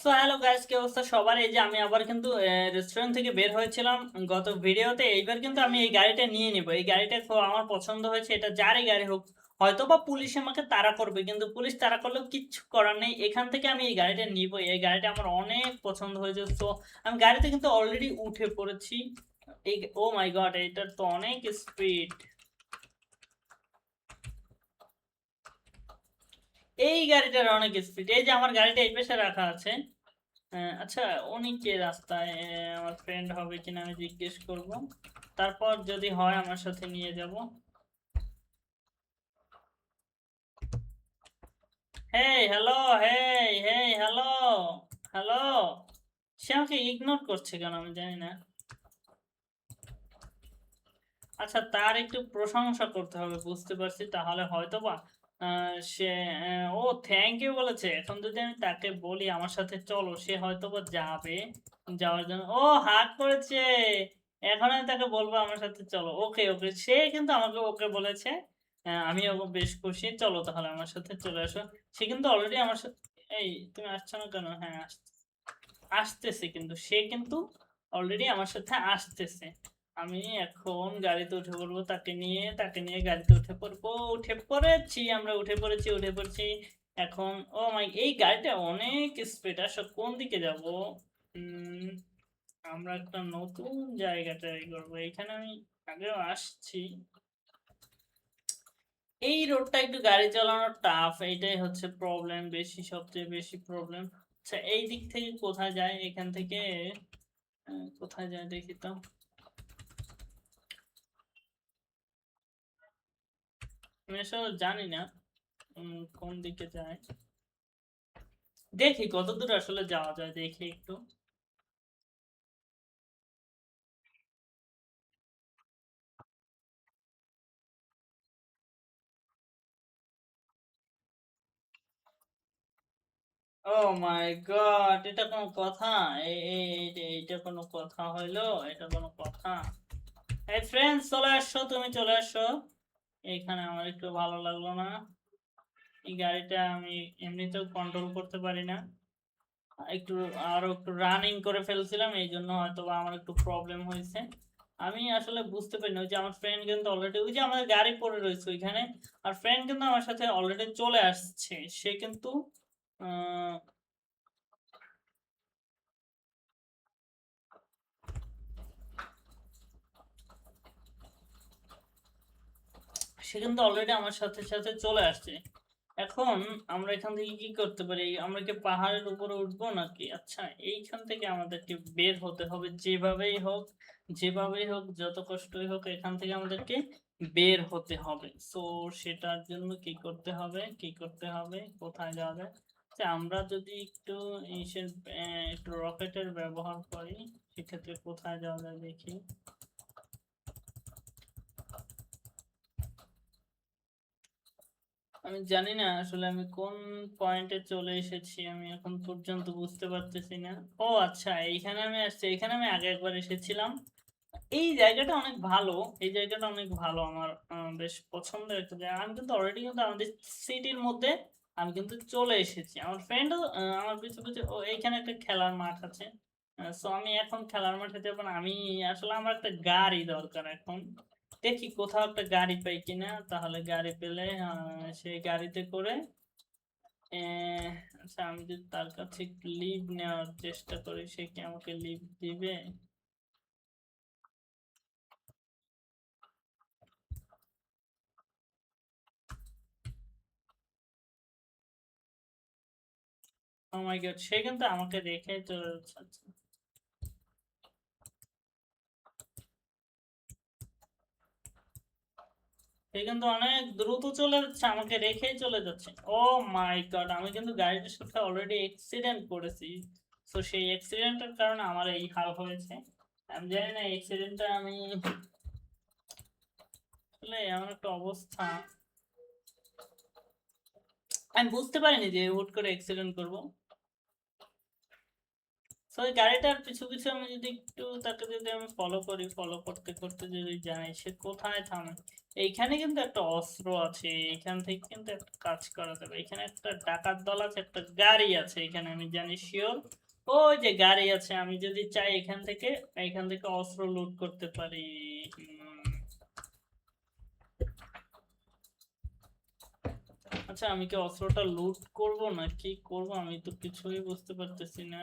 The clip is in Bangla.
সো হ্যালো গাইস, কি অবস্থা সবার? এই যে আমি আবার কিন্তু রেস্টুরেন্ট থেকে বের হয়েছিলাম গত ভিডিওতে। এইবার কিন্তু আমি এই গাড়িটা নিয়ে নিব। এই গাড়িটা খুব আমার পছন্দ হয়েছে। এটা যারই গাড়ি হোক, হয়তো বা পুলিশ আমাকে তাড়া করবে, কিন্তু পুলিশ তাড়া করলেও কিচ্ছু করার নেই। এখান থেকে আমি এই গাড়িটা নিব। এই গাড়িটা আমার অনেক পছন্দ হয়েছে। তো আমি গাড়িতে কিন্তু অলরেডি উঠে পড়েছি। এই ও মাই গড, এটার তো অনেক স্পিড। এই গাড়িটার অনেক স্পিড। এই যে আমার গাড়িটা এই পাশে রাখা আছে। আচ্ছা, উনি কে রাস্তায়? আমার ফ্রেন্ড হবে কিনা আমি জিজ্ঞেস করব। তারপর যদি হয় আমার সাথে নিয়ে যাব। হেই হ্যালো, হেই হেই হ্যালো, হ্যালো। সে আমাকে ইগনোর করছে কেন আমি জানি না। আচ্ছা, তার একটু প্রশংসা করতে হবে, বুঝতে পারছি। তাহলে হয়তো বা সে ও থ্যাংক ইউ বলেছে। এখন যদি আমি তাকে বলি আমার সাথে চলো, সে হয়তো বা যাবে। যাওয়ার জন্য ও হাত করেছে। এখন আমি তাকে বলবো আমার সাথে চলো। ওকে ওকে, সে কিন্তু আমাকে ওকে বলেছে। আমি ওকে বেশ খুশি। চলো তাহলে আমার সাথে চলে আসো। সে কিন্তু অলরেডি আমার সাথে। এই, তুমি আসছো না কেন? হ্যাঁ, আসতেছে কিন্তু সে কিন্তু অলরেডি আমার সাথে আসতেছে। আমি এখন গাড়িতে উঠে পড়বো, তাকে নিয়ে গাড়িতে উঠে পড়বো। উঠে পড়েছি, আমরা উঠে পড়েছি। এখন ও মাই, এই গাড়িটা অনেক স্পিড। আসলে কোন দিকে যাব? উম, আমরা একটা নতুন জায়গা ট্রাই করবো। এখানে আমি আগেও আসছি। এই রোডটা একটু গাড়ি চালানো টাফ, এইটাই হচ্ছে প্রবলেম, সবচেয়ে বেশি প্রবলেম। আচ্ছা, এই দিক থেকে কোথায় যায়? এখান থেকে কোথায় যায় দেখি তো। আমি আসলে জানি না কোন দিকে যায়। দেখি কত দূর আসলে যাওয়া যায়, দেখি একটু। ও মাই গড, এটা কোনো কথা? এইটা কোনো কথা হইলো? এটা কোনো কথা? এই ফ্রেন্ডস, চলে আসো, তুমি চলে আসো। এইখানে আমার একটু ভালো লাগলো না। এই গাড়িটা আমি এমনিতেও কন্ট্রোল করতে পারি না। একটু আরো একটু রানিং করে ফেলছিলাম, এই জন্য হয়তো বা আমার একটু প্রবলেম হয়েছে। আমি আসলে বুঝতে পারিনি। ওই যে আমার ফ্রেন্ড কিন্তু অলরেডি, ওই যে আমাদের গাড়ি পড়ে রয়েছে ওইখানে, আর ফ্রেন্ড কিন্তু আমার সাথে অলরেডি চলে আসছে। সে কিন্তু আহ, সে কিন্তু অলরেডি আমার সাথে সাথে চলে আসছে। এখন আমরা এখান থেকে কি করতে পারি? আমরা কি পাহাড়ের উপরে উঠবো নাকি? আচ্ছা, এইখান থেকে আমাদেরকে বের হতে হবে যেভাবেই হোক। যেভাবেই হোক, যত কষ্টই হোক, এখান থেকে আমাদেরকে বের হতে হবে। সো সেটার জন্য কি করতে হবে, কোথায় যাওয়া যায়? আচ্ছা, আমরা যদি একটু ইসের একটু রকেটের ব্যবহার করি, সেক্ষেত্রে কোথায় যাওয়া যায় দেখি। আমি জানি না আসলে আমি কোন পয়েন্টে চলে এসেছি, আমি এখন পর্যন্ত বুঝতে পারতেছি না। ও আচ্ছা, এইখানে আমি আসছি। এখানে আমি আগে একবার এসেছিলাম। এই জায়গাটা অনেক ভালো। এই জায়গাটা অনেক ভালো, আমার বেশ পছন্দের একটা জায়গা। আমি কিন্তু অলরেডি কিন্তু আমাদের সিটির মধ্যে আমি কিন্তু চলে এসেছি। আমার ফ্রেন্ডও আমার পিছু পিছু। ও, এইখানে একটা খেলার মাঠ আছে। সো আমি এখন খেলার মাঠে যাবো না। আমি আসলে আমার একটা গাড়ি দরকার এখন। দেখি কোথাও একটা গাড়ি পাই কিনা। তাহলে গাড়ি পেলে সেই গাড়িতে করে আহ, আচ্ছা, আমি যদি তার কাছে একটু লিভ নেওয়ার চেষ্টা করি, সে কি আমাকে লিভ দিবে? ও মাই গড, সে কিন্তু আমাকে রেখে চলে যাচ্ছে। আচ্ছা, সে কিন্তু অনেক দ্রুত চলে যাচ্ছে, আমাকে রেখেই চলে যাচ্ছে। ও মাই গড, আমি কিন্তু গাড়িটার সাথে অলরেডি অ্যাক্সিডেন্ট করেছি। তো সেই অ্যাক্সিডেন্টের কারণে আমার এই হাল হয়েছে। আমি জানি না অ্যাক্সিডেন্টটা আমি আসলে এমন একটা অবস্থা, আমি বুঝতে পারিনি যে হুট করে অ্যাক্সিডেন্ট করব। তো ওই গাড়িটার পিছু পিছু আমি যদি একটু তাকে যদি আমি ফলো করি, ফলো করতে করতে যদি যাই সে কোথায় থামে। এইখানে কিন্তু একটা অস্ত্র আছে, এখান থেকে কিন্তু একটা কাজ করা যাবে। এখানে একটা ডাকাত দল আছে, একটা গাড়ি আছে এখানে, আমি জানি শিওর। ওই যে গাড়ি আছে, আমি যদি চাই এখান থেকে অস্ত্র লুট করতে পারি। আচ্ছা, আমি কি অস্ত্রটা লুট করব না কি করব, আমি তো কিছুই বুঝতে পারতেছি না।